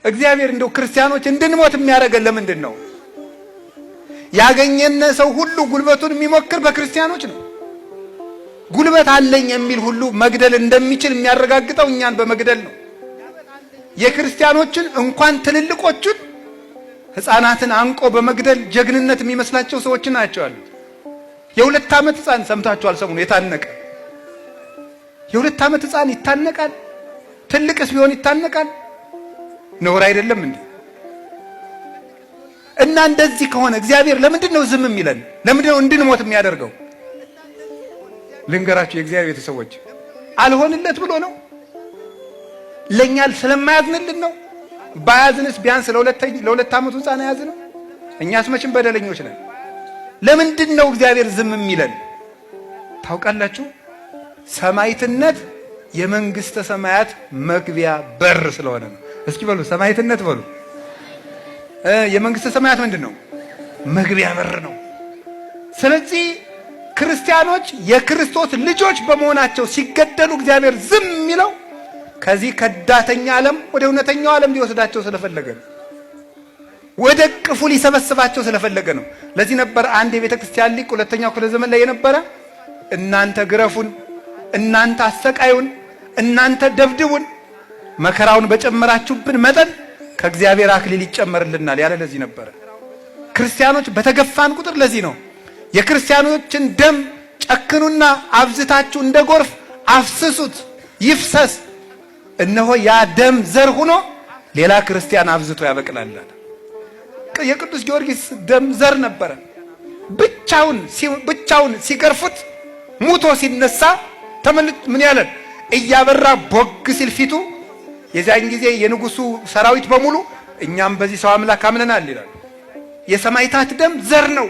እግዚአብሔር እንደው ክርስቲያኖች እንድንሞት የሚያደርገን ለምንድን ነው? ያገኘነ ሰው ሁሉ ጉልበቱን የሚሞክር በክርስቲያኖች ነው። ጉልበት አለኝ የሚል ሁሉ መግደል እንደሚችል የሚያረጋግጠው እኛን በመግደል ነው። የክርስቲያኖችን እንኳን ትልልቆቹን ሕፃናትን አንቆ በመግደል ጀግንነት የሚመስላቸው ሰዎች ናቸው አሉት። የ2 ዓመት ሕፃን ሰምታችኋል? ሰሞኑን የታነቀ የ2 ዓመት ሕፃን ይታነቃል? ትልቅስ ቢሆን ይታነቃል? ነውር አይደለም እንዴ? እና እንደዚህ ከሆነ እግዚአብሔር ለምንድን ነው ዝም የሚለን? ለምንድን ነው እንድንሞት የሚያደርገው? ልንገራችሁ የእግዚአብሔር ቤተሰቦች፣ አልሆንለት ብሎ ነው? ለኛ ስለማያዝንልን ነው? ባያዝንስ ቢያንስ ለ2 ዓመቱ ሕፃን ያዝነው? እኛስ መቼም በደለኞች ነን። ለምንድን ነው እግዚአብሔር ዝም የሚለን? ታውቃላችሁ? ሰማዕትነት የመንግስተ ሰማያት መግቢያ በር ስለሆነ ነው። እስኪ በሉ ሰማዕትነት በሉ። የመንግስተ ሰማያት ምንድን ነው? መግቢያ በር ነው። ስለዚህ ክርስቲያኖች የክርስቶስ ልጆች በመሆናቸው ሲገደሉ እግዚአብሔር ዝም የሚለው ከዚህ ከዳተኛ ዓለም ወደ እውነተኛው ዓለም ሊወስዳቸው ስለፈለገ ነው። ወደ ቅፉ ሊሰበስባቸው ስለፈለገ ነው። ለዚህ ነበር አንድ የቤተ ክርስቲያን ሊቅ 2ኛው ክፍለ ዘመን ላይ የነበረ እናንተ ግረፉን፣ እናንተ አሰቃዩን፣ እናንተ ደብድቡን፣ መከራውን በጨመራችሁብን መጠን ከእግዚአብሔር አክሊል ይጨመርልናል ያለ ለዚህ ነበር። ክርስቲያኖች በተገፋን ቁጥር ለዚህ ነው የክርስቲያኖችን ደም ጨክኑና አብዝታችሁ እንደ ጎርፍ አፍስሱት ይፍሰስ፣ እነሆ ያ ደም ዘር ሆኖ ሌላ ክርስቲያን አብዝቶ ያበቅላል። የቅዱስ ጊዮርጊስ ደም ዘር ነበረ። ብቻውን ሲገርፉት ሙቶ ሲነሳ ምን ያለን እያበራ ቦግ ሲል ፊቱ የዛን ጊዜ የንጉሱ ሰራዊት በሙሉ እኛም በዚህ ሰው አምላክ አምነናል ይላል። የሰማዕታት ደም ዘር ነው፣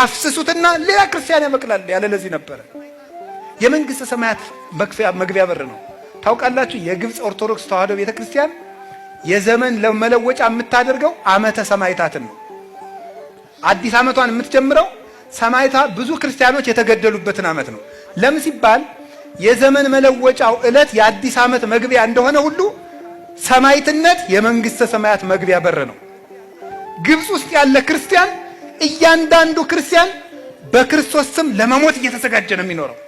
አፍስሱትና ሌላ ክርስቲያን ያበቅላል ያለ ለዚህ ነበረ። የመንግስተ ሰማያት መግቢያ በር ነው። ታውቃላችሁ? የግብፅ ኦርቶዶክስ ተዋሕዶ ቤተክርስቲያን የዘመን ለመለወጫ የምታደርገው ዓመተ ሰማዕታትን ነው። አዲስ ዓመቷን የምትጀምረው ሰማዕታት ብዙ ክርስቲያኖች የተገደሉበትን ዓመት ነው። ለምን ሲባል የዘመን መለወጫው ዕለት የአዲስ ዓመት መግቢያ እንደሆነ ሁሉ ሰማዕትነት የመንግስተ ሰማያት መግቢያ በር ነው። ግብፅ ውስጥ ያለ ክርስቲያን እያንዳንዱ ክርስቲያን በክርስቶስ ስም ለመሞት እየተዘጋጀ ነው የሚኖረው።